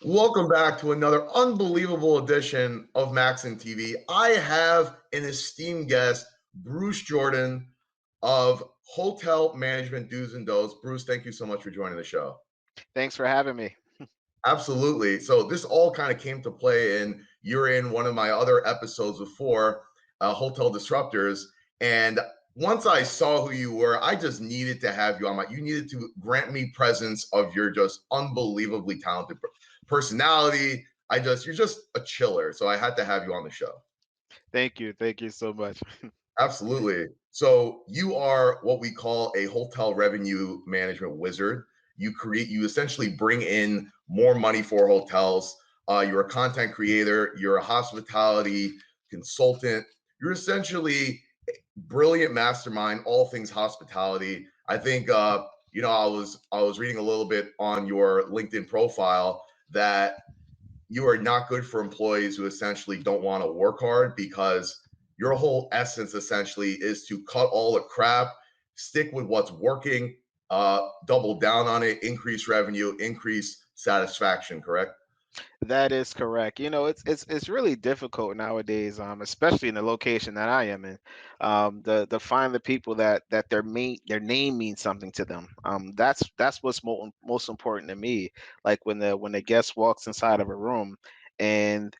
Welcome back to another unbelievable edition of Maxin TV. I have an esteemed guest, Bruce Jordan of Hotel Management Do's and Don'ts. Bruce, thank you so much for joining the show. Thanks for having me. Absolutely. So this all kind of came to play, and you're in one of my other episodes before, Hotel Disruptors. And once I saw who you were, I just needed to have you on my. You needed to grant me presence of your just unbelievably talented personality. You're just a chiller. So I had to have you on the show. Thank you. Thank you so much. Absolutely. So you are what we call a hotel revenue management wizard. You essentially bring in more money for hotels. You're a content creator. You're a hospitality consultant. You're essentially a brilliant mastermind, all things hospitality. I think I was reading a little bit on your LinkedIn profile that you are not good for employees who essentially don't want to work hard because your whole essence essentially is to cut all the crap, stick with what's working, double down on it, increase revenue, increase satisfaction, correct? That is correct. It's really difficult nowadays, especially in the location that I am in, to find the people that their name means something to them. That's what's most important to me. Like when the guest walks inside of a room, and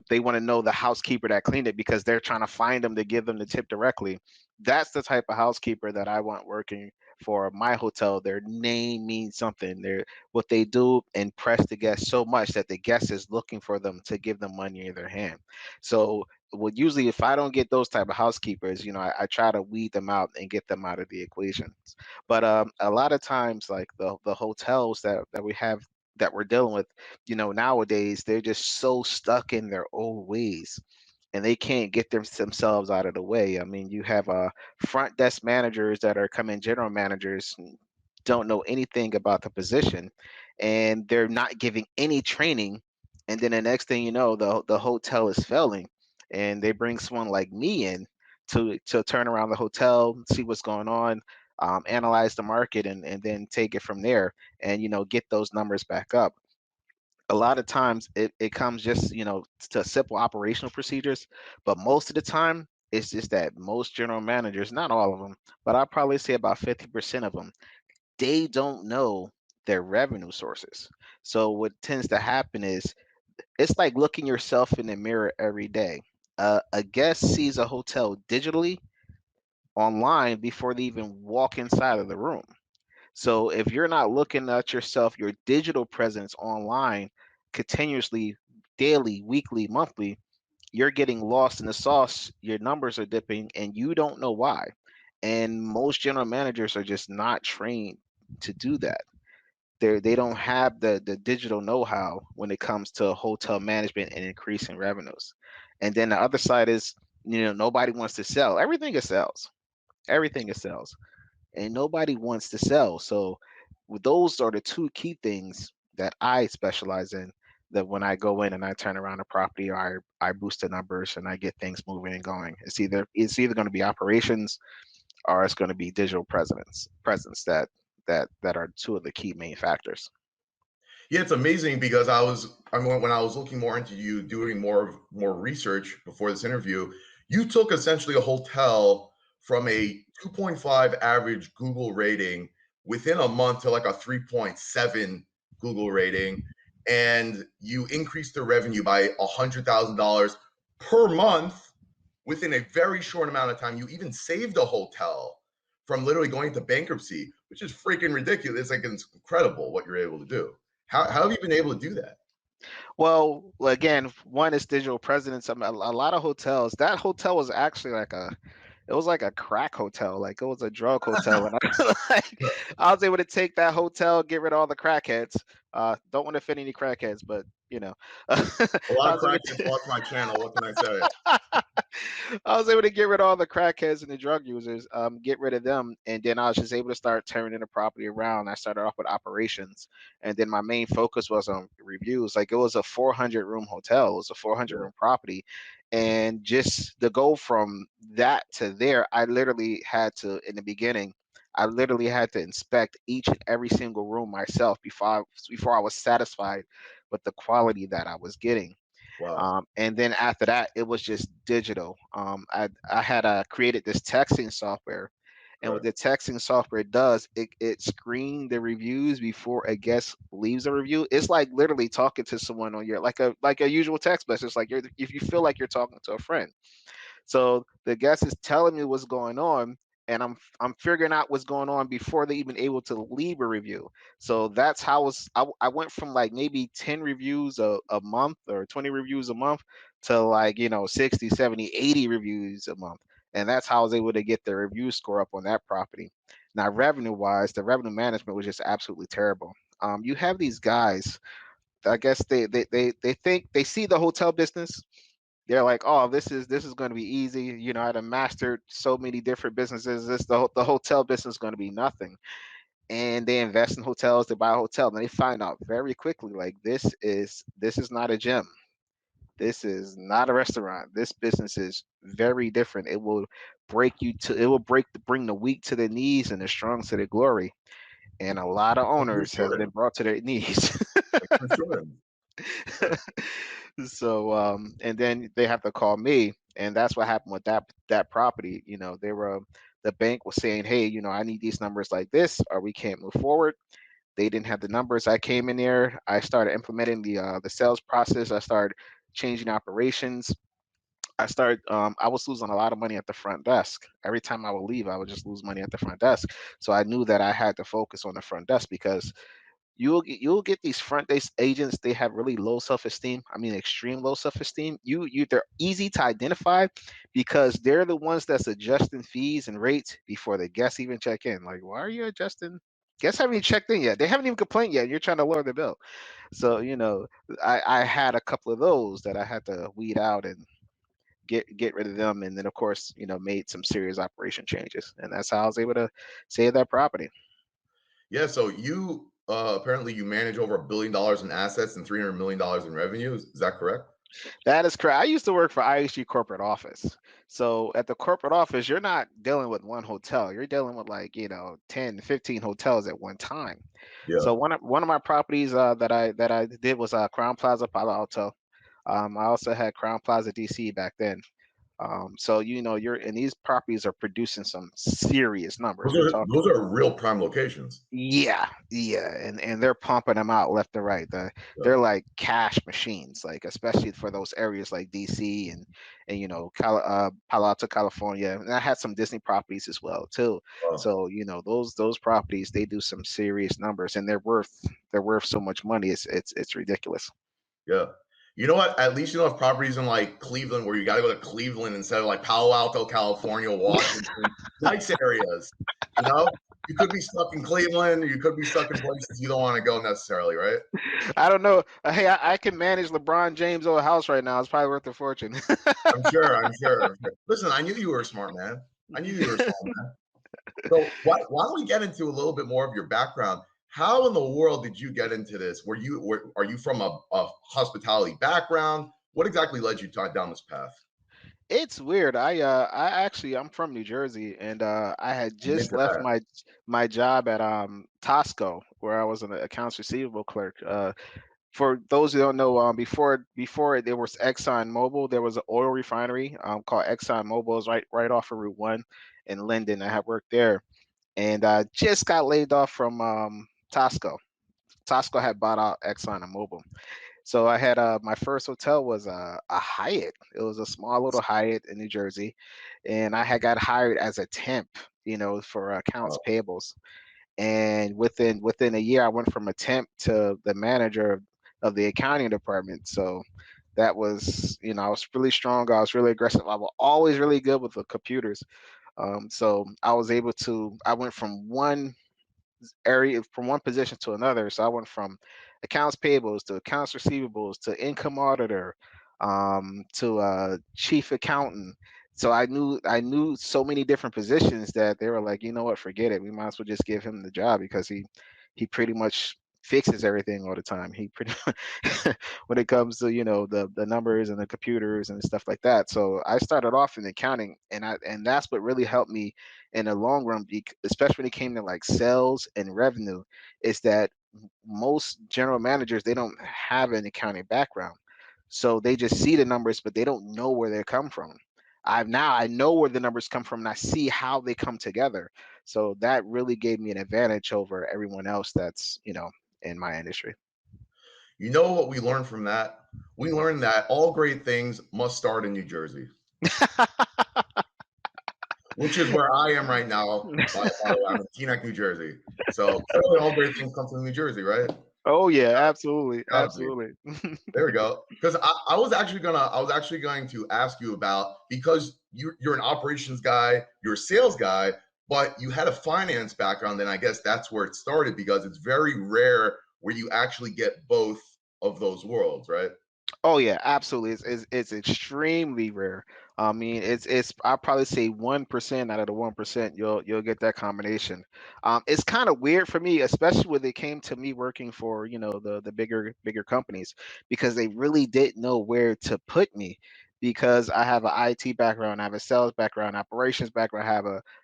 they want to know the housekeeper that cleaned it because they're trying to find them to give them the tip directly. That's the type of housekeeper that I want working for my hotel. Their name means something. What they do impress the guest so much that the guest is looking for them to give them money in their hand. So what usually, if I don't get those type of housekeepers, I try to weed them out and get them out of the equations. But a lot of times, like the hotels that we have that we're dealing with, nowadays they're just so stuck in their old ways, and they can't get themselves out of the way. I mean, you have front desk managers that are coming general managers, don't know anything about the position, and they're not giving any training. And then the next thing you know, the hotel is failing, and they bring someone like me in to turn around the hotel, see what's going on, analyze the market, and then take it from there, and get those numbers back up. A lot of times it comes just to simple operational procedures, but most of the time it's just that most general managers, not all of them, but I'll probably say about 50% of them, they don't know their revenue sources. So what tends to happen is it's like looking yourself in the mirror every day. A guest sees a hotel digitally online before they even walk inside of the room. So if you're not looking at yourself, your digital presence online continuously, daily, weekly, monthly, you're getting lost in the sauce. Your numbers are dipping and you don't know why. And most general managers are just not trained to do that. They don't have the digital know-how when it comes to hotel management and increasing revenues. And then the other side is, nobody wants to sell. Everything is sales. Everything is sales, and nobody wants to sell. So those are the two key things that I specialize in. That when I go in and I turn around a property, or I boost the numbers and I get things moving and going. It's either going to be operations or it's going to be digital presence that are two of the key main factors. Yeah, it's amazing because when I was looking more into you, doing more research before this interview, you took essentially a hotel from a 2.5 average Google rating within a month to like a 3.7 Google rating, and you increased the revenue by $100,000 per month within a very short amount of time. You even saved a hotel from literally going into bankruptcy, which is freaking ridiculous. Like, it's incredible what you're able to do. How have you been able to do that? Well, again, one is digital presence. I mean, a lot of hotels. That hotel was actually it was like a crack hotel, like it was a drug hotel, and I was able to take that hotel, get rid of all the crackheads. Don't want to offend any crackheads, but I A lot of was able crackheads watch my channel. What can I say? I was able to get rid of all the crackheads and the drug users, get rid of them, and then I was just able to start turning the property around. I started off with operations, and then my main focus was on reviews. Like it was a 400 room hotel, it was a 400 Yeah. room property, and just to go from that to there, I literally had to, in the beginning, I literally had to inspect each and every single room myself before I was satisfied but the quality that I was getting. Wow. And then after that, it was just digital. I had created this texting software, and what Correct. the texting software does, it screened the reviews before a guest leaves a review. It's like literally talking to someone on your like a usual text message, like if you feel like you're talking to a friend. So the guest is telling me what's going on, and I'm figuring out what's going on before they even able to leave a review. So that's how I went from like maybe 10 reviews a month or 20 reviews a month to like, 60, 70, 80 reviews a month. And that's how I was able to get the review score up on that property. Now, revenue wise, the revenue management was just absolutely terrible. You have these guys, I guess they think they see the hotel business. They're like, oh, this is going to be easy. I had mastered so many different businesses. The hotel business is going to be nothing. And they invest in hotels. They buy a hotel, and they find out very quickly, like this is not a gym. This is not a restaurant. This business is very different. It will bring the weak to their knees and the strong to their glory. And a lot of For owners has sure. been brought to their knees. For sure. Yeah. So and then they have to call me, and that's what happened with that property. The bank was saying, hey, I need these numbers like this or we can't move forward. They didn't have the numbers. I came in there, I started implementing the sales process. I started changing operations. I was losing a lot of money at the front desk. Every time I would leave, I would just lose money at the front desk. So I knew that I had to focus on the front desk, because you'll get these front desk agents. They have really low self-esteem. I mean, extreme low self-esteem. They're easy to identify because they're the ones that's adjusting fees and rates before the guests even check in. Like, why are you adjusting? Guests haven't even checked in yet. They haven't even complained yet. You're trying to lower the bill. So I had a couple of those that I had to weed out and get rid of them. And then of course, made some serious operation changes, and that's how I was able to save that property. Yeah. So you apparently you manage over $1 billion in assets and $300 million in revenue. Is that correct? That is correct. I used to work for IHG corporate office. So at the corporate office, you're not dealing with one hotel. You're dealing with like, 10, 15 hotels at one time. Yeah. So one of my properties that I did was Crown Plaza Palo Alto. I also had Crown Plaza DC back then. So you're and these properties are producing some serious numbers. Those We're are talking. those are real prime locations. Yeah, yeah, and they're pumping them out left and right. Yeah. They're like cash machines, like especially for those areas like DC and Palo Alto, California. And I had some Disney properties as well too. Wow. So those properties, they do some serious numbers, and they're worth so much money. It's ridiculous. Yeah. You know what? At least you don't have properties in like Cleveland where you got to go to Cleveland instead of like Palo Alto, California, Washington, nice areas. You could be stuck in Cleveland, or you could be stuck in places you don't want to go necessarily, right? I don't know. Hey, I can manage LeBron James' old house right now. It's probably worth a fortune. I'm sure. I'm sure. I'm sure. Listen, I knew you were a smart man. I knew you were a smart man. So why don't we get into a little bit more of your background? How in the world did you get into this? Are you from a hospitality background? What exactly led you down this path? It's weird. I'm from New Jersey, and I had I'm just into left that. my job at Tosco, where I was an accounts receivable clerk. For those who don't know, before there was Exxon Mobil, there was an oil refinery called Exxon Mobil. It was right off of Route One in Linden. I had worked there, and just got laid off from Tosco. Tosco had bought out Exxon and Mobil. So I had my first hotel was a Hyatt. It was a small little Hyatt in New Jersey, and I had got hired as a temp, for accounts Uh, payables. And within a year, I went from a temp to the manager of the accounting department. So that was, I was really strong. I was really aggressive. I was always really good with the computers. So I was able to. I went from one position to another. So I went from accounts payables to accounts receivables to income auditor, to chief accountant. So I knew so many different positions that they were like, you know what, forget it. We might as well just give him the job because he pretty much fixes everything all the time. He pretty when it comes to the numbers and the computers and stuff like that. So I started off in accounting, and that's what really helped me in the long run, especially when it came to like sales and revenue, is that most general managers, they don't have an accounting background, so they just see the numbers, but they don't know where they come from. I know where the numbers come from, and I see how they come together. So that really gave me an advantage over everyone else that's in my industry. You know what we learned from that? We learned that all great things must start in New Jersey, which is where I am right now. By the way, I'm in Teaneck, New Jersey. So clearly, all great things come from New Jersey, right? Oh yeah, absolutely, Gotta be. absolutely. There we go. Because I was actually going to ask you about, because you're an operations guy, you're a sales guy, but you had a finance background. Then I guess that's where it started, because it's very rare where you actually get both of those worlds, right? Oh yeah, absolutely. It's extremely rare. I mean, it's I'll probably say 1% out of the 1% you'll get that combination. It's kind of weird for me, especially when it came to me working for the bigger companies, because they really didn't know where to put me, because I have an IT background, I have a sales background, operations background, I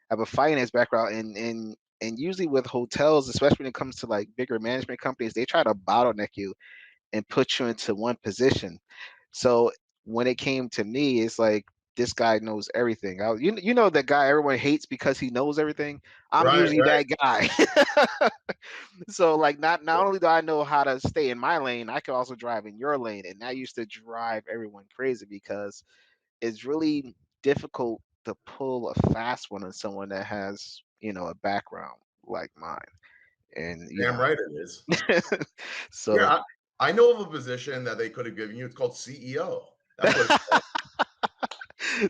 have a finance background, and usually with hotels, especially when it comes to like bigger management companies, they try to bottleneck you and put you into one position. So when it came to me, it's like this guy knows everything. You know that guy everyone hates because he knows everything. I'm Right, usually right. that guy. So like not only do I know how to stay in my lane, I can also drive in your lane, and that used to drive everyone crazy because it's really difficult to pull a fast one on someone that has a background like mine, and Damn right it is. so Yeah, I know of a position that they could have given you. It's called CEO. That's what it's called.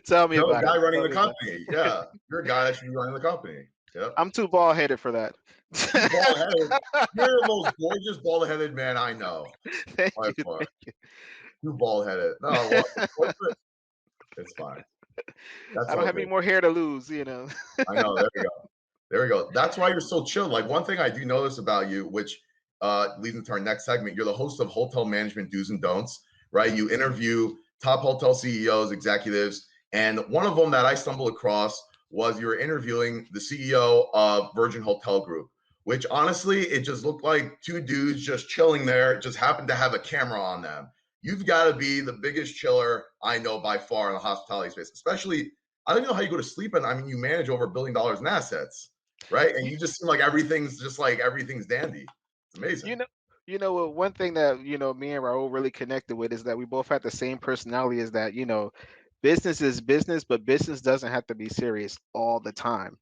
tell me No, about it. guy running Tell the me about company. Yeah, you're a guy that should be running the company. Yep. I'm too bald headed for that. Too bald headed. You're the most gorgeous bald headed man I know Thank by you. far. Thank you. Too bald headed. No, what? It's fine. That's I don't all have any good. more hair to lose. I know. There we go. There we go. That's why you're so chill. Like, one thing I do notice about you, which leads into our next segment, you're the host of Hotel Management Do's and Don'ts, right? You interview top hotel CEOs, executives, and one of them that I stumbled across was you were interviewing the CEO of Virgin Hotel Group, which honestly, it just looked like two dudes just chilling there, just happened to have a camera on them. You've got to be the biggest chiller I know by far in the hospitality space, especially. I don't know how you go to sleep, and I mean, you manage over $1 billion in assets, right? And you, you just seem like everything's dandy. It's you amazing. know, one thing that me and Raul really connected with is that we both had the same personality. Is that business is business, but business doesn't have to be serious all the time.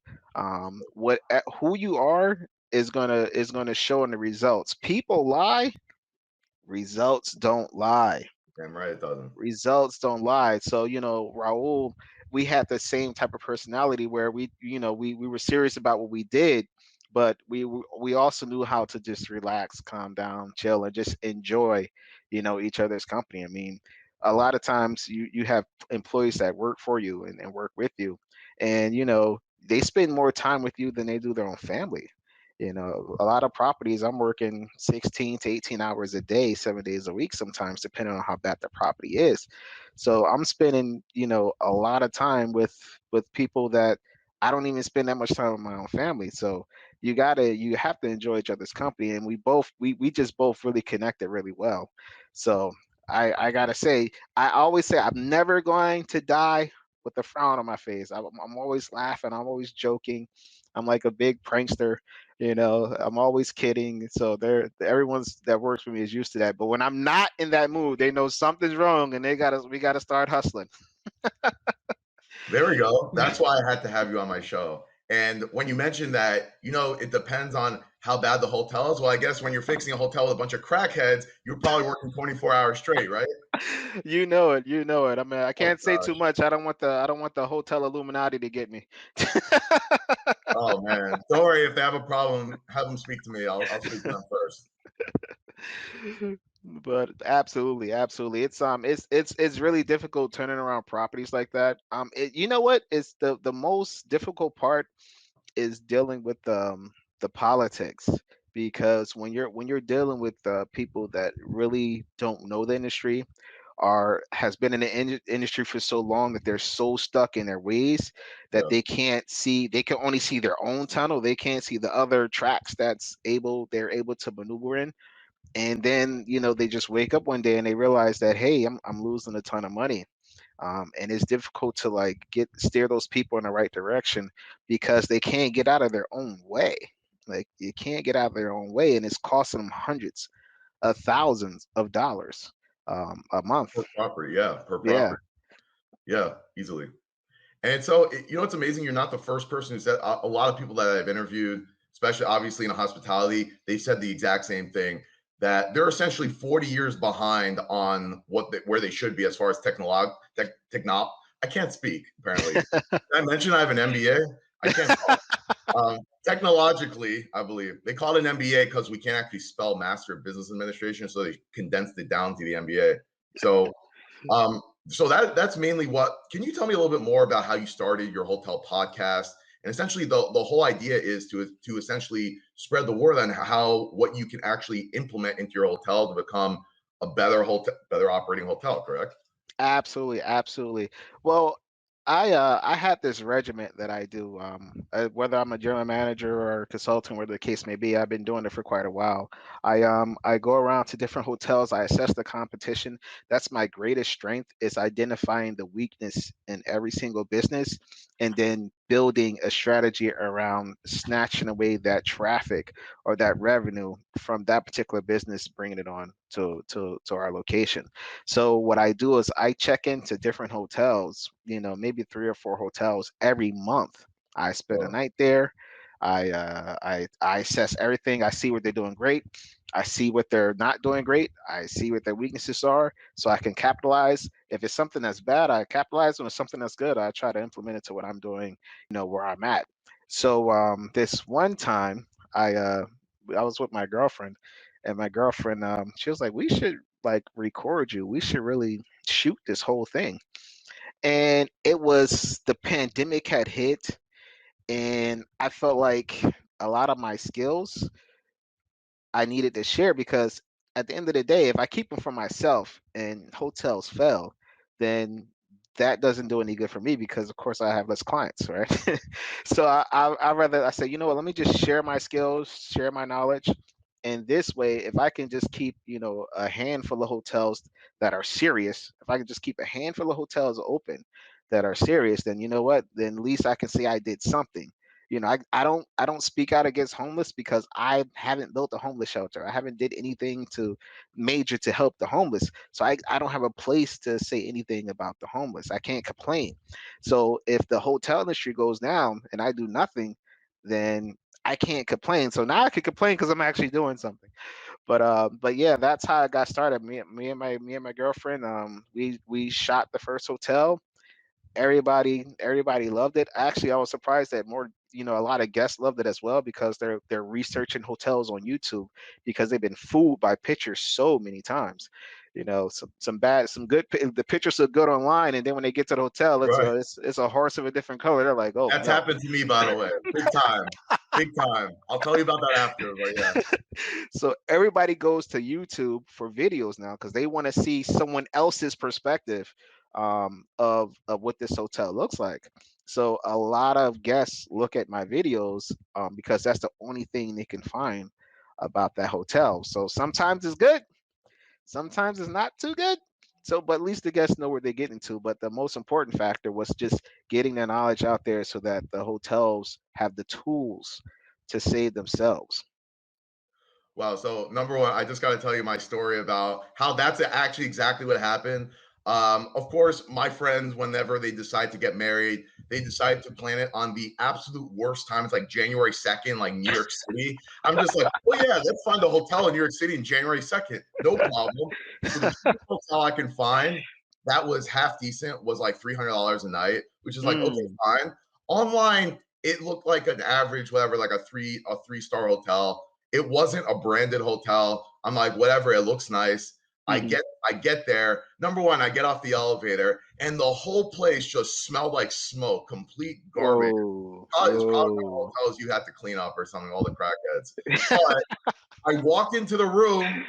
Who you are is gonna show in the results. People lie, results don't lie. Damn right it doesn't. Results don't lie. So, Raul, we had the same type of personality where we were serious about what we did, but we also knew how to just relax, calm down, chill, and just enjoy, each other's company. I mean, a lot of times you have employees that work for you and work with you, and they spend more time with you than they do their own family. A lot of properties, I'm working 16 to 18 hours a day, 7 days a week, sometimes, depending on how bad the property is. So I'm spending, a lot of time with people that I don't even spend that much time with my own family. So you have to enjoy each other's company. And we just both really connected really well. So I gotta say, I always say I'm never going to die with a frown on my face. I'm always laughing. I'm always joking. I'm like a big prankster. I'm always kidding. So everyone's that works for me is used to that. But when I'm not in that mood, they know something's wrong, and we gotta start hustling. There we go. That's why I had to have you on my show. And when you mentioned that, it depends on how bad the hotel is. Well, I guess when you're fixing a hotel with a bunch of crackheads, you're probably working 24 hours straight, right? You know it. You know it. I mean, I Oh can't say too gosh. much. I don't want the hotel Illuminati to get me. Oh man. Don't worry. If they have a problem, have them speak to me. I'll speak to them first. But absolutely, absolutely, it's really difficult turning around properties like that. You know what? It's the most difficult part is dealing with the politics, because when you're dealing with people that really don't know the industry, has been in the industry for so long that they're so stuck in their ways that Yeah. they can only see their own tunnel. They can't see the other tracks they're able to maneuver in. And then, they just wake up one day and they realize that, hey, I'm losing a ton of money. And it's difficult to like steer those people in the right direction because they can't get out of their own way. Like, you can't get out of their own way, and it's costing them hundreds of thousands of dollars a month. Per property. Yeah. Per Yeah, property. Yeah. Easily. And so, it's amazing. You're not the first person who said. A lot of people that I've interviewed, especially obviously in hospitality, they said the exact same thing, that they're essentially 40 years behind on where they should be as far as technol. I can't speak. Apparently, did I mention I have an MBA? I can't talk. Technologically, I believe they call it an MBA because we can't actually spell Master of Business Administration, so they condensed it down to the MBA. So um, so that's mainly what. Can you tell me a little bit more about how you started your hotel podcast? And essentially, the whole idea is to essentially spread the word on what you can actually implement into your hotel to become a better operating hotel. Correct? absolutely, absolutely. Well, I had this regiment that I do. Whether I'm a general manager or consultant, whatever the case may be, I've been doing it for quite a while. I go around to different hotels. I assess the competition. That's my greatest strength, is identifying the weakness in every single business, and then building a strategy around snatching away that traffic or that revenue from that particular business, bringing it on to our location. So what I do is I check into different hotels, maybe 3 or 4 hotels every month. I spend a Well, night there. I assess everything. I see what they're doing great. I see what they're not doing great. I see what their weaknesses are, so I can capitalize. If it's something that's bad, I capitalize. When it's something that's good, I try to implement it to what I'm doing, where I'm at. So this one time, I was with my girlfriend, and my girlfriend, she was like, "We should like record you. We should really shoot this whole thing." And it was the pandemic had hit, and I felt like a lot of my skills I needed to share, because at the end of the day, if I keep them for myself and hotels fail, then that doesn't do any good for me, because of course I have less clients, right? So I rather, I say, you know what, let me just share my skills, share my knowledge. And this way, if I can just keep, a handful of hotels that are serious, if I can just keep a handful of hotels open that are serious, then you know what? Then at least I can say I did something. I don't speak out against homeless, because I haven't built a homeless shelter. I haven't did anything to major to help the homeless. So I don't have a place to say anything about the homeless. I can't complain. So if the hotel industry goes down and I do nothing, then I can't complain. So now I can complain because I'm actually doing something. But yeah, that's how I got started. Me and my girlfriend, we shot the first hotel. Everybody loved it. Actually, I was surprised that a lot of guests loved it as well, because they're researching hotels on YouTube, because they've been fooled by pictures so many times. Some bad, some good. The pictures look good online, and then when they get to the hotel, it's right. a it's a horse of a different color. They're like, oh That's no. happened to me, by the way. Big time. Big time. I'll tell you about that after. But yeah. So everybody goes to YouTube for videos now, because they want to see someone else's perspective of what this hotel looks like. So a lot of guests look at my videos, because that's the only thing they can find about that hotel. So sometimes it's good, sometimes it's not too good. So, but at least the guests know where they're getting to. But the most important factor was just getting the knowledge out there, so that the hotels have the tools to save themselves. Wow. So number one, I just got to tell you my story about how that's actually exactly what happened. Of course, my friends, whenever they decide to get married, they decide to plan it on the absolute worst time. It's like January 2nd, like New York City. I'm just like, well, yeah, let's find a hotel in New York City in January 2nd. No problem. So the cheapest hotel I can find that was half decent was like $300 a night, which is like, okay, Mm, fine. Online, it looked like an average, whatever, like a three-star hotel. It wasn't a branded hotel. I'm like, whatever, it looks nice. I mhm. get I get there. Number one, I get off the elevator and the whole place just smelled like smoke, complete garbage. Whoa, It's probably one of whoa. the hotels you have to clean up or something, all the crackheads. But I walk into the room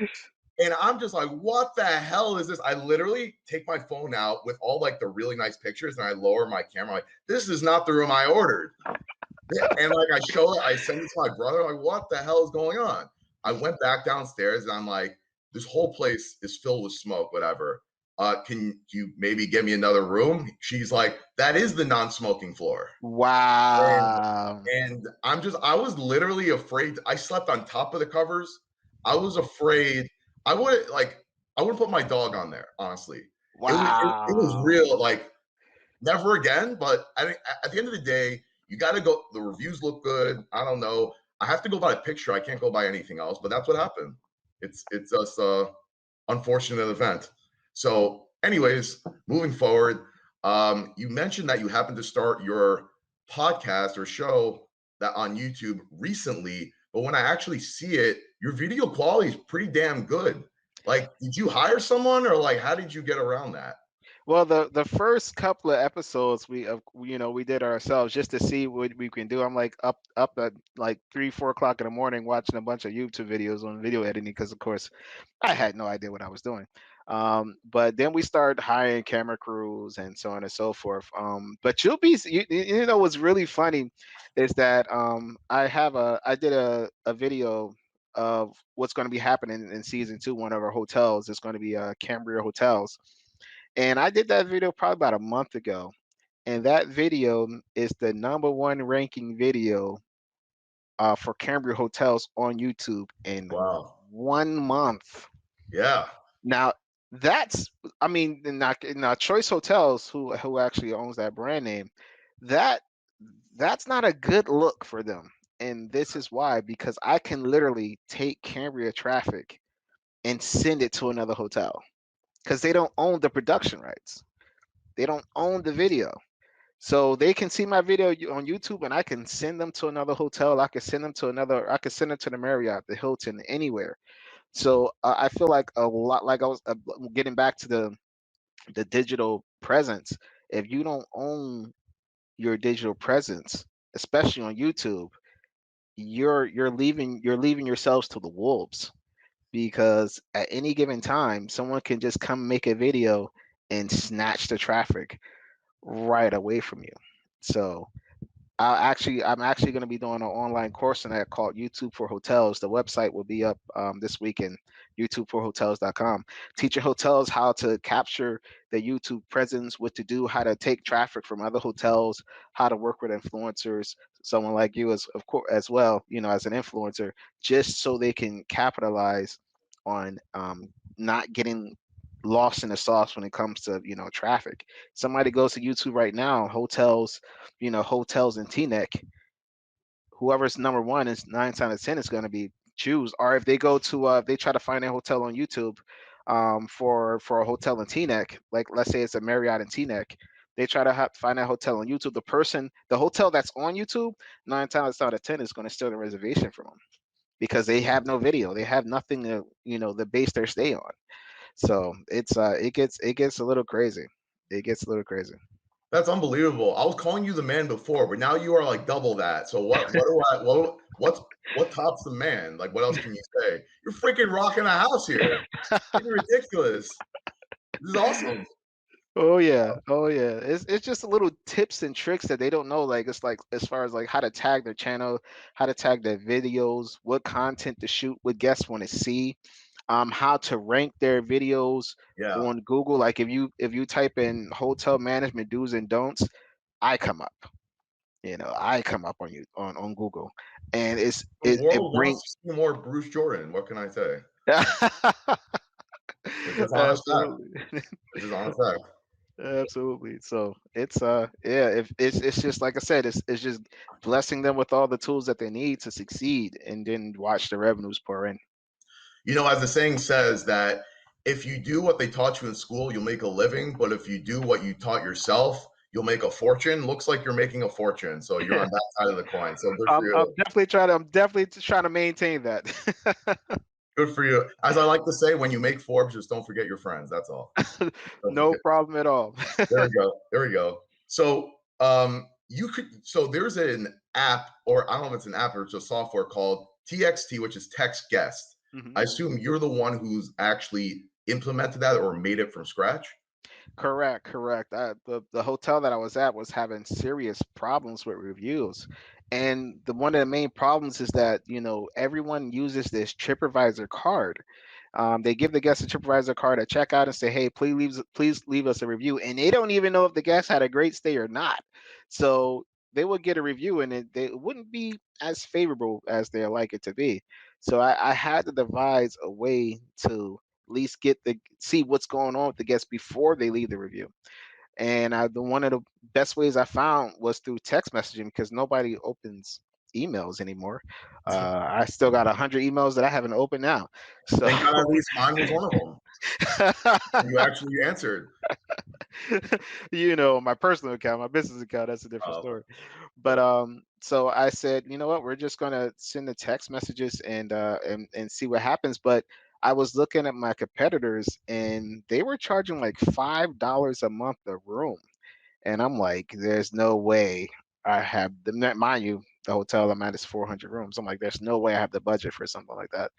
And I'm just like, what the hell is this? I literally take my phone out with all like the really nice pictures and I lower my camera. Like, this is not the room I ordered. Yeah, and like I send it to my brother, like, what the hell is going on? I went back downstairs and I'm like, this whole place is filled with smoke, whatever. Can you maybe get me another room? She's like, that is the non-smoking floor. And Wow. I was literally afraid. I slept on top of the covers. I was afraid. I would like I would put my dog on there, honestly. It was Wow. real, like never again. But I think at the end of the day, you got to go. The reviews look good. I don't know. I have to go by a picture. I can't go by anything else. But that's what happened. It's just a unfortunate event. So, anyways, moving forward, you mentioned that you happened to start your podcast or show that on YouTube recently. But when I actually see it, your video quality is pretty damn good. Like, did you hire someone or like how did you get around that? Well, the first couple of episodes we did ourselves just to see what we can do. I'm like up at like 3, 4 o'clock in the morning watching a bunch of YouTube videos on video editing because of course I had no idea what I was doing. But then we started hiring camera crews and so on and so forth. But you know what's really funny is that I did a video of what's going to be happening in season 2. One of our hotels is going to be Cambria Hotels, and I did that video probably about a month ago. And that video is the number 1 ranking video for Cambria Hotels on YouTube in Wow. 1 month. Yeah. Now, that's, I mean, now Choice Hotels, who actually owns that brand name, that that's not a good look for them. And this is why, because I can literally take Cambria traffic and send it to another hotel because they don't own the production rights. They don't own the video. So they can see my video on YouTube and I can send them to another hotel. I can send them to the Marriott, the Hilton, anywhere. So I feel like a lot like I was getting back to the digital presence. If you don't own your digital presence, especially on YouTube, you're leaving yourselves to the wolves, because at any given time someone can just come make a video and snatch the traffic right away from you. So I'm actually going to be doing an online course on that called YouTube for Hotels. The website will be up this weekend, YouTubeforHotels.com. Teaching hotels how to capture the YouTube presence, what to do, how to take traffic from other hotels, how to work with influencers, someone like you as of course as well, as an influencer, just so they can capitalize on not getting lost in the sauce when it comes to traffic. Somebody goes to YouTube right now, hotels in Teaneck, whoever's number 1 is 9 times out of 10 is going to be choose. Or if they go to if they try to find a hotel on YouTube for a hotel in Teaneck, like let's say it's a Marriott in Teaneck, they try to find that hotel on YouTube. The hotel that's on YouTube, 9 times out of 10 is going to steal the reservation from them because they have no video, they have nothing to the base their stay on. So it gets a little crazy. It gets a little crazy. That's unbelievable. I was calling you the man before, but now you are like double that. So what do I what tops the man? Like what else can you say? You're freaking rocking a house here. It's ridiculous. This is awesome. Oh yeah, oh yeah. It's just little tips and tricks that they don't know. Like it's like as far as like how to tag their channel, how to tag their videos, what content to shoot, what guests want to see, how to rank their videos Yeah. on Google. Like if you type in hotel management do's and don'ts, I come up. I come up on you on Google, and The it world brings. wants to see more Bruce Jordan. What can I say? It's just honest fact. Absolutely. It's just honest fact. Absolutely. So it's yeah, if it's just like I said, it's just blessing them with all the tools that they need to succeed, and then watch the revenues pour in. As the saying says that if you do what they taught you in school, you'll make a living. But if you do what you taught yourself, you'll make a fortune. Looks like you're making a fortune. So you're on that side of the coin. So good for you. I'm definitely trying to maintain that. Good for you. As I like to say, when you make Forbes, just don't forget your friends. That's all. Don't No forget. problem at all. There we go. There we go. So you could there's an app, or I don't know if it's an app or it's a software called TXT, which is text guest. Hmm. I assume you're the one who's actually implemented that or made it from scratch? Correct, correct. The hotel that I was at was having serious problems with reviews, and the one of the main problems is that everyone uses this TripAdvisor card. They give the guest a TripAdvisor card at checkout and say, "Hey, please leave us a review," and they don't even know if the guest had a great stay or not. So they would get a review, and they wouldn't be as favorable as they like it to be. So I had to devise a way to at least see what's going on with the guests before they leave the review. And one of the best ways I found was through text messaging because nobody opens emails anymore. I still got 100 emails that I haven't opened now. So Thank God at least mine was one of them. You actually answered. my personal account, my business account, that's a different Uh, story. But so I said, you know what, we're just gonna send the text messages and see what happens. But I was looking at my competitors and they were charging like $5 a month a room. And I'm like, there's no way I have the mind you, the hotel I'm at is 400 rooms. I'm like, there's no way I have the budget for something like that.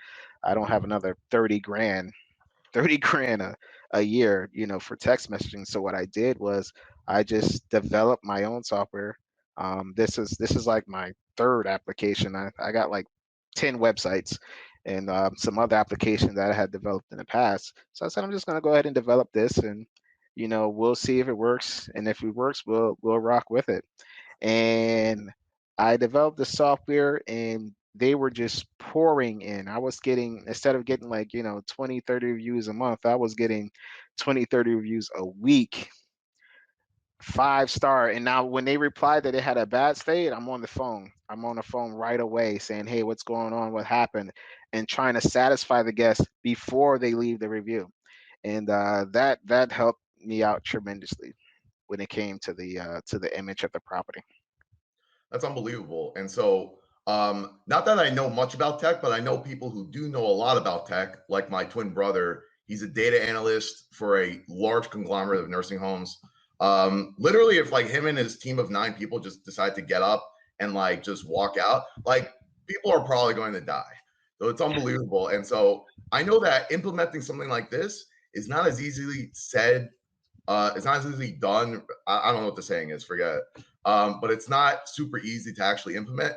I don't have another 30 grand a year, for text messaging. So what I did was I just developed my own software. This is like my third application. I got like 10 websites and some other application that I had developed in the past. So I said I'm just gonna go ahead and develop this, and we'll see if it works. And if it works, we'll rock with it. And I developed the software and they were just pouring in. I was getting, instead of getting like, 20, 30 reviews a month, I was getting 20, 30 reviews a week, 5 star. And now when they replied that they had a bad stay, I'm on the phone. I'm on the phone right away saying, hey, what's going on? What happened? And trying to satisfy the guests before they leave the review. And that helped me out tremendously when it came to the image of the property. That's unbelievable. And so, not that I know much about tech, but I know people who do know a lot about tech, like my twin brother. He's a data analyst for a large conglomerate of nursing homes. Literally, if like him and his team of 9 people just decide to get up and like just walk out, like people are probably going to die. So it's unbelievable. And so I know that implementing something like this is not as easily said. It's not as easily done. I don't know what the saying is. Forget it. But it's not super easy to actually implement.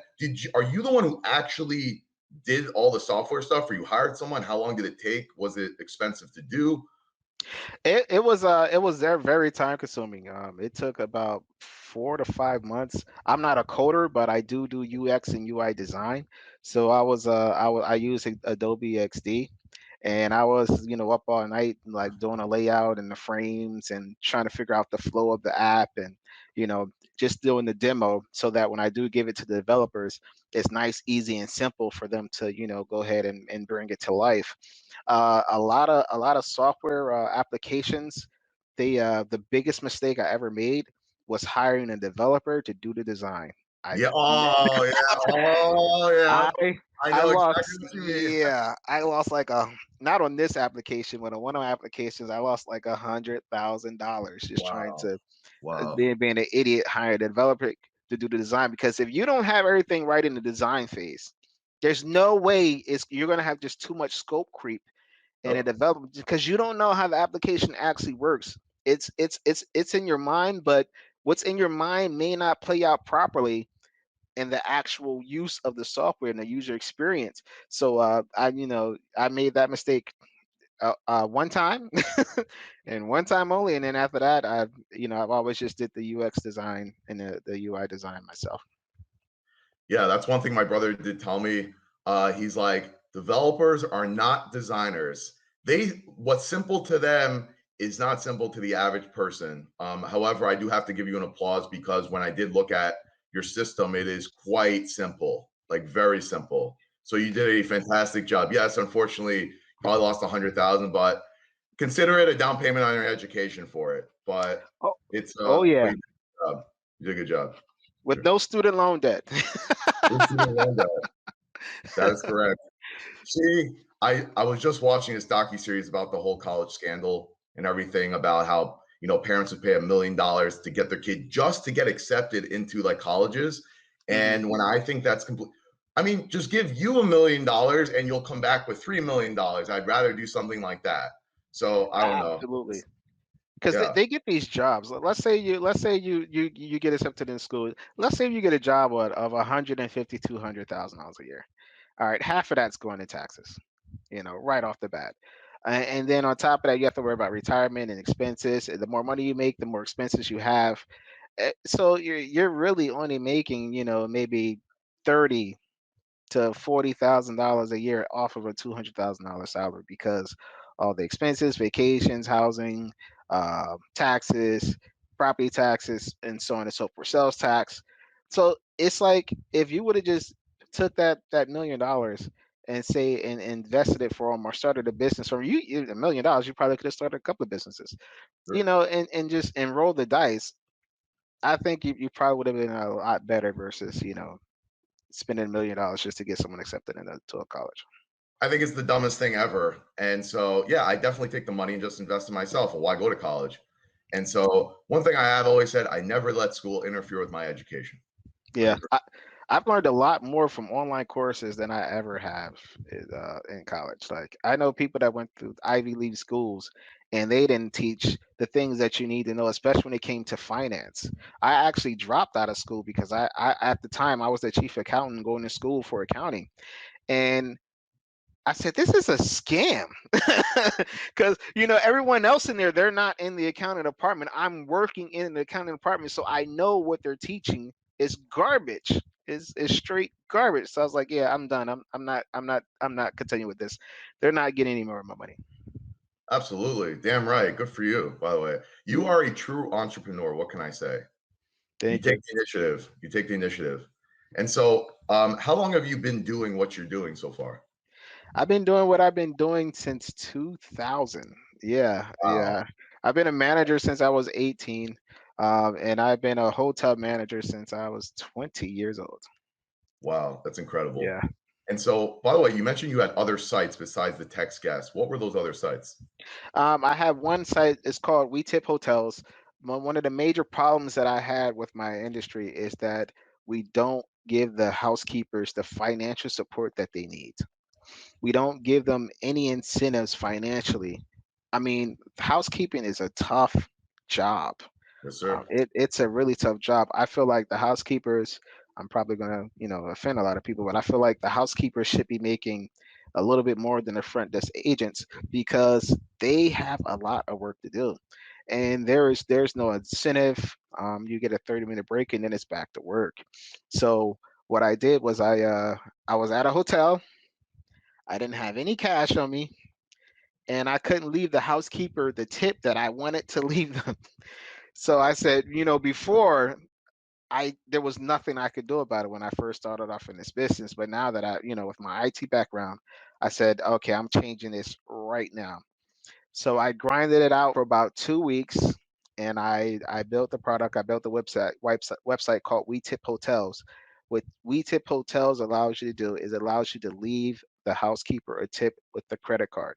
Are you the one who actually did all the software stuff, or you hired someone? How long did it take? Was it expensive to do? It was very time consuming. It took about 4 to 5 months. I'm not a coder, but I do UX and UI design. So I use Adobe XD, and I was up all night like doing a layout and the frames and trying to figure out the flow of the app, and you know just doing the demo so that when I do give it to the developers, it's nice, easy, and simple for them to go ahead and bring it to life. A lot of software applications, the biggest mistake I ever made was hiring a developer to do the design. I Yeah. Oh yeah. Oh yeah. I I I know lost, exactly what you mean. yeah, I lost like not on this application, but on one of my applications, I lost like $100,000 just trying Wow. to Wow. being an idiot, hire a developer to do the design. Because if you don't have everything right in the design phase, there's no way you're gonna have just too much scope creep and a Yep. developer because you don't know how the application actually works. It's in your mind, but what's in your mind may not play out properly in the actual use of the software and the user experience. So I made that mistake one time and one time only, and then after that I've always just did the UX design and the UI design myself. Yeah, that's one thing my brother did tell me. He's like, developers are not designers. What's simple to them is not simple to the average person. However, I do have to give you an applause because when I did look at your system, it is quite simple, like very simple. So you did a fantastic job. Yes, unfortunately, you probably lost 100,000, but consider it a down payment on your education for it. But Oh, it's oh but yeah, you did a good job. You did a good job. with no student loan debt. It's even longer. That is correct. See, I was just watching this docu-series about the whole college scandal and everything about how, parents would pay $1 million to get their kid just to get accepted into like colleges. Hmm. And when I think that's complete, I mean, just give you $1 million and you'll come back with $3 million. I'd rather do something like that. So I don't know. Absolutely. Because Yeah, they get these jobs. Let's say you get accepted in school. Let's say you get a job of 150 $200,000 a year. All right, half of that's going to taxes, right off the bat. And then on top of that, you have to worry about retirement and expenses. The more money you make, the more expenses you have. So you're really only making, maybe 30 to $40,000 a year off of a $200,000 salary because all the expenses, vacations, housing, taxes, property taxes, and so on and so forth, sales tax. So it's like if you would have just took that $1 million and say and invested it for them or started a business or $1 million, you probably could have started a couple of businesses, sure. and just enroll the dice. I think you probably would have been a lot better versus spending $1 million just to get someone accepted into a college. I think it's the dumbest thing ever. And so, yeah, I definitely take the money and just invest in myself. Well, why go to college? And so, one thing I have always said, I never let school interfere with my education. Yeah, I've learned a lot more from online courses than I ever have in college. Like I know people that went through Ivy League schools and they didn't teach the things that you need to know, especially when it came to finance. I actually dropped out of school because I at the time I was the chief accountant going to school for accounting, and I said, this is a scam because everyone else in there, they're not in the accounting department. I'm working in the accounting department, so I know what they're teaching is garbage. Is straight garbage. So I was like, yeah, I'm done. I'm not continuing with this. They're not getting any more of my money. Absolutely. Damn right. Good for you, by the way. You are a true entrepreneur. What can I say? You Thank take you. the initiative. You take the initiative. And so, how long have you been doing what you're doing so far? I've been doing what I've been doing since 2000. Yeah, Wow. yeah. I've been a manager since I was 18, and I've been a hotel manager since I was 20 years old. Wow. That's incredible. Yeah. And so, by the way, you mentioned you had other sites besides the text guest. What were those other sites? I have one site. It's called We Tip Hotels. One of the major problems that I had with my industry is that we don't give the housekeepers the financial support that they need. We don't give them any incentives financially. I mean, housekeeping is a tough job. Yes, sir. It's a really tough job. I feel like the housekeepers, I'm probably going to, offend a lot of people, but I feel like the housekeepers should be making a little bit more than the front desk agents because they have a lot of work to do. And there's no incentive. You get a 30-minute break and then it's back to work. So what I did was I was at a hotel. I didn't have any cash on me, and I couldn't leave the housekeeper the tip that I wanted to leave them. So I said, before there was nothing I could do about it when I first started off in this business. But now that with my IT background, I said, okay, I'm changing this right now. So I grinded it out for about 2 weeks, and I built the product. I built the website called We Tip Hotels. What We Tip Hotels allows you to do is it allows you to leave the housekeeper a tip with the credit card.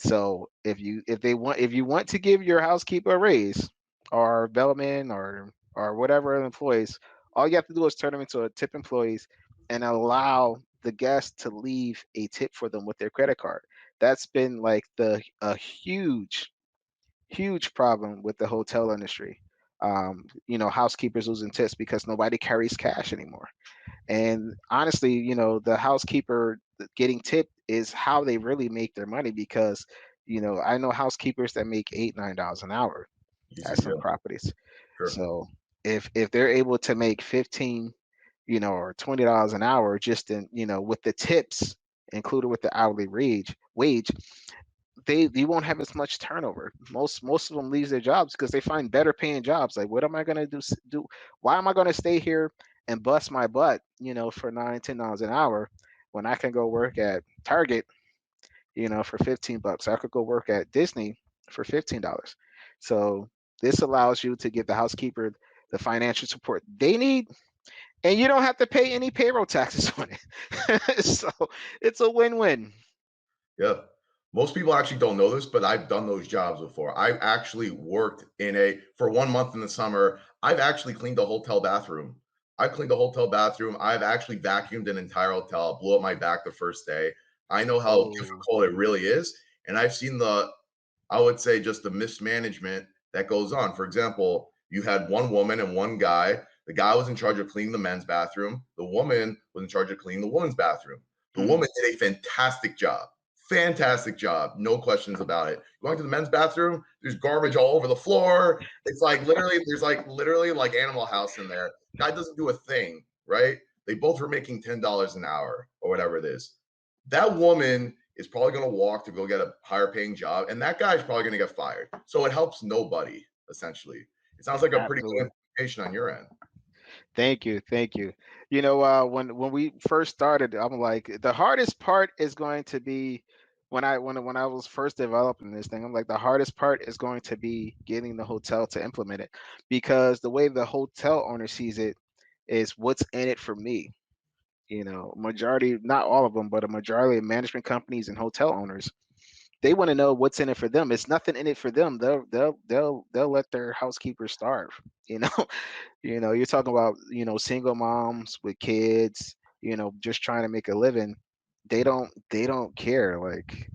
So if you want to give your housekeeper a raise or bellman or whatever other employees, all you have to do is turn them into a tip employees and allow the guests to leave a tip for them with their credit card. That's been like the a huge problem with the hotel industry. Housekeepers losing tips because nobody carries cash anymore. And honestly, the housekeeper getting tipped is how they really make their money because, I know housekeepers that make $8, $9 an hour at Easy. some Yeah, properties. sure. So if they're able to make 15, or $20 an hour just in, with the tips included with the hourly wage, they won't have as much turnover. Most of them leave their jobs because they find better paying jobs. Like, what am I gonna do? Why am I gonna stay here and bust my butt, for $9, $10 an hour when I can go work at Target, for $15? I could go work at Disney for $15. So this allows you to give the housekeeper the financial support they need, and you don't have to pay any payroll taxes on it. So it's a win-win. Yeah. Most people actually don't know this, but I've done those jobs before. I've actually worked for 1 month in the summer. I've actually cleaned a hotel bathroom. I've cleaned the hotel bathroom. I've actually vacuumed an entire hotel, blew up my back the first day. I know how Oh, difficult it really is. And I've seen I would say, just the mismanagement that goes on. For example, you had one woman and one guy. The guy was in charge of cleaning the men's bathroom. The woman was in charge of cleaning the women's bathroom. The hmm. woman did a fantastic job. Fantastic job. No questions about it. Going to the men's bathroom, there's garbage all over the floor. It's like literally, there's like literally like Animal House in there. Guy doesn't do a thing, right? They both were making $10 an hour or whatever it is. That woman is probably going to walk to go get a higher paying job, and that guy's probably going to get fired. So it helps nobody, essentially. It sounds like a pretty good Absolutely. implementation on your end. Thank you, thank you. When we first started, I'm like, the hardest part is going to be when I was first developing this thing. I'm like, the hardest part is going to be getting the hotel to implement it, because the way the hotel owner sees it is what's in it for me. Majority, not all of them, but a majority of management companies and hotel owners, they want to know what's in it for them. It's nothing in it for them. They'll let their housekeepers starve. You know, you're talking about, single moms with kids, just trying to make a living. They don't care. Like,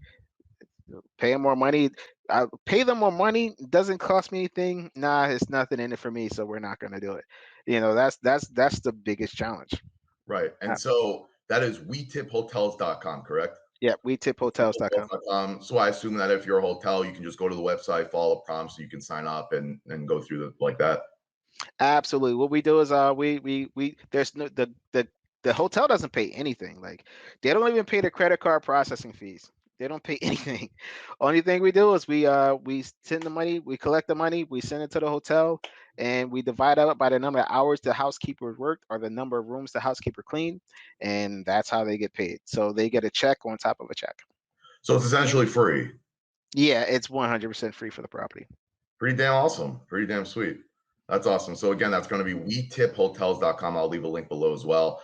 pay them more money. I pay them more money. Doesn't cost me anything. Nah, it's nothing in it for me, so we're not gonna do it. That's the biggest challenge. Right. Uh, And so that is wetiphotels.com, correct? yeah, we tiphotels.com. Hotels.com. So I assume that if you're a hotel, you can just go to the website, follow prompts, so you can sign up and go through like that. Absolutely. What we do is we there's no the hotel doesn't pay anything. Like, they don't even pay the credit card processing fees. They don't pay anything. Only thing we do is we send the money, we collect the money, we send it to the hotel, and we divide it up by the number of hours the housekeeper worked or the number of rooms the housekeeper cleaned, and that's how they get paid. So they get a check on top of a check. So it's essentially free. Yeah, it's 100% free for the property. Pretty damn awesome. Pretty damn sweet. That's awesome. So again, that's going to be wetiphotels.com. I'll leave a link below as well.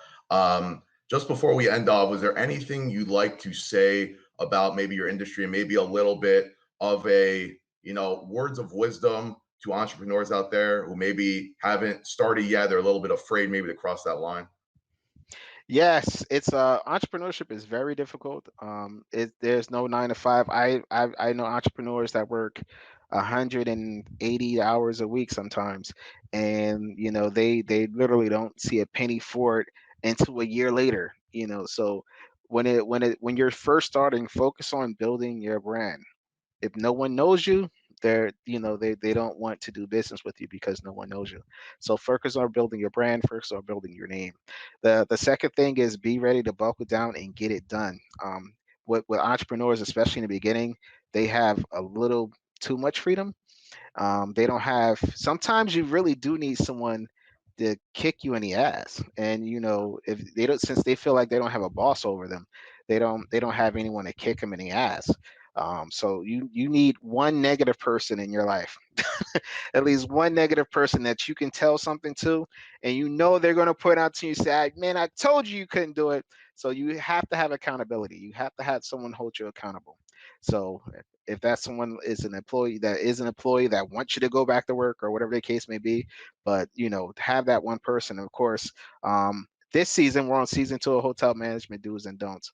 Just before we end off, was there anything you'd like to say about maybe your industry and maybe a little bit of words of wisdom to entrepreneurs out there who maybe haven't started yet? They're a little bit afraid maybe to cross that line. Yes, it's entrepreneurship is very difficult. There's no 9 to 5. I know entrepreneurs that work 180 hours a week sometimes, and they literally don't see a penny for it until a year later. So when you're first starting, focus on building your brand. If no one knows you, they don't want to do business with you because no one knows you. So focus on building your brand, focus on building your name. The second thing is be ready to buckle down and get it done. With entrepreneurs, especially in the beginning, they have a little too much freedom. They don't have. Sometimes you really do need someone to kick you in the ass, and if they don't, since they feel like they don't have a boss over them, they don't have anyone to kick them in the ass. So you need one negative person in your life, at least one negative person that you can tell something to, and they're going to point out to you, say, "Man, I told you you couldn't do it." So you have to have accountability. You have to have someone hold you accountable. So if that someone is an employee that wants you to go back to work or whatever the case may be, but have that one person. Of course, this season we're on season 2 of hotel management do's and don'ts.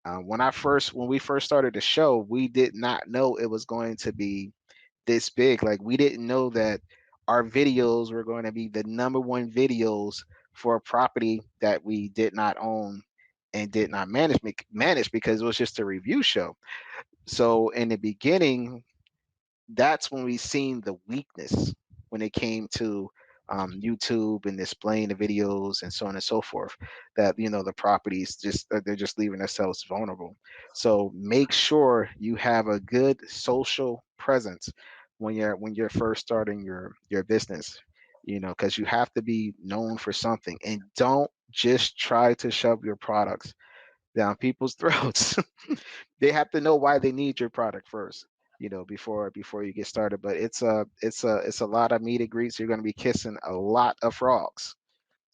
When we first started the show, we did not know it was going to be this big. Like, we didn't know that our videos were going to be the number one videos for a property that we did not own and did not manage because it was just a review show. So in the beginning, that's when we seen the weakness when it came to YouTube and displaying the videos and so on and so forth. That the properties they're just leaving themselves vulnerable. So make sure you have a good social presence when you're first starting your business. Because you have to be known for something, and don't just try to shove your products down people's throats. They have to know why they need your product first, before you get started. But it's a lot of meet and greets. You're going to be kissing a lot of frogs.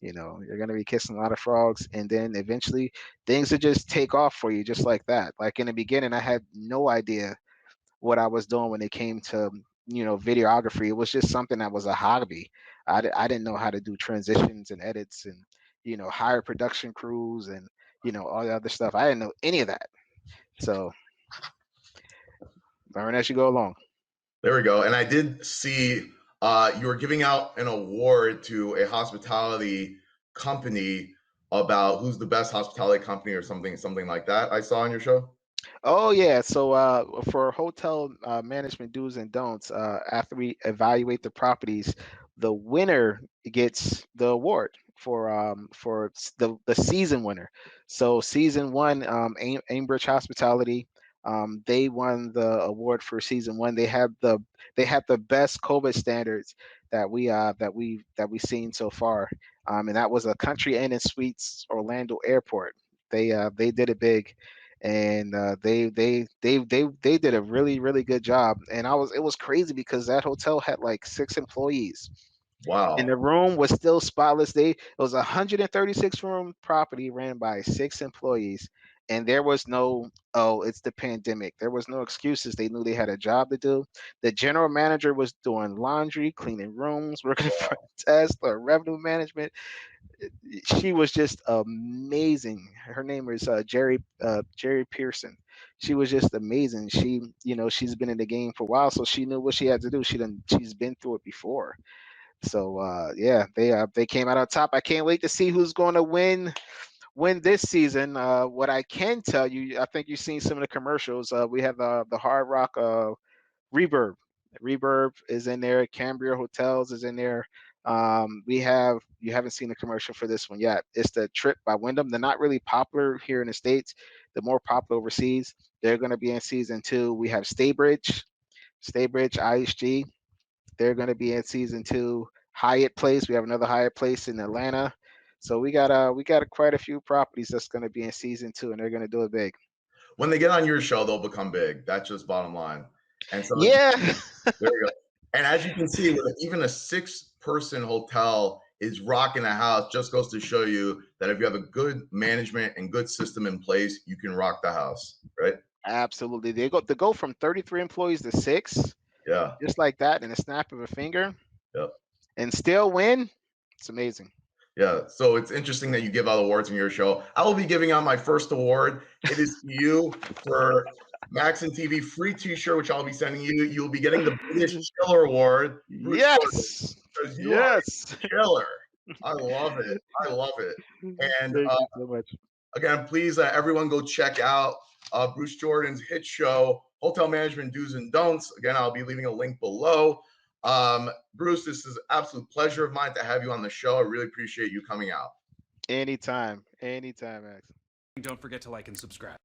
You're going to be kissing a lot of frogs, and then eventually things will just take off for you, just like that. Like, in the beginning, I had no idea what I was doing when it came to videography. It was just something that was a hobby. I didn't know how to do transitions and edits and hire production crews and all the other stuff. I didn't know any of that. So learn as you go along. There we go. And I did see you were giving out an award to a hospitality company about who's the best hospitality company or something like that. I saw on your show. Oh yeah, so for hotel management do's and don'ts, after we evaluate the properties, the winner gets the award for the season winner. So season one, Ambridge Hospitality, they won the award for season one. They had the best COVID standards that we seen so far, and that was a Country Inn and Suites Orlando Airport. They did it big, and they did a really good job. And it was crazy because that hotel had like 6 employees, and the Wow. room was still spotless. It was a 136 room property ran by 6 employees, and there was no, oh, it's the pandemic. There was no excuses. They knew they had a job to do. The general manager was doing laundry, cleaning rooms, working the front desk, or revenue management. She was just amazing. Her name is Jerry Pearson. She was just amazing. She's been in the game for a while, so she knew what she had to do. She's been through it before. So yeah, they came out on top. I can't wait to see who's going to win this season. What I can tell you, I think you've seen some of the commercials. We have the Hard Rock Reverb. Reverb is in there. Cambria Hotels is in there. You haven't seen the commercial for this one yet. It's the Trip by Wyndham. They're not really popular here in the States. They're more popular overseas. They're going to be in season 2. We have Staybridge IHG. They're going to be in season 2. Hyatt Place. We have another Hyatt Place in Atlanta. So we got quite a few properties that's going to be in season 2, and they're going to do it big. When they get on your show, they'll become big. That's just bottom line. And so Yeah. there you go. And as you can see, with even a 6-person hotel is rocking a house, just goes to show you that if you have a good management and good system in place, you can rock the house, right? Absolutely. They go from 33 employees to 6, Yeah. just like that, in a snap of a finger, Yep. and still win. It's amazing. Yeah. So it's interesting that you give out awards in your show. I will be giving out my first award. It is to you for Maxin TV free t-shirt, which I'll be sending you. You'll be getting the British Chiller Award, Bruce Jordan, Yes. because you are Yes. a killer. I love it. I love it. And Thank you so much. again, please, everyone go check out Bruce Jordan's hit show, Hotel Management Do's and Don'ts. Again, I'll be leaving a link below. Bruce, this is an absolute pleasure of mine to have you on the show. I really appreciate you coming out. Anytime. Anytime, Max. Don't forget to like and subscribe.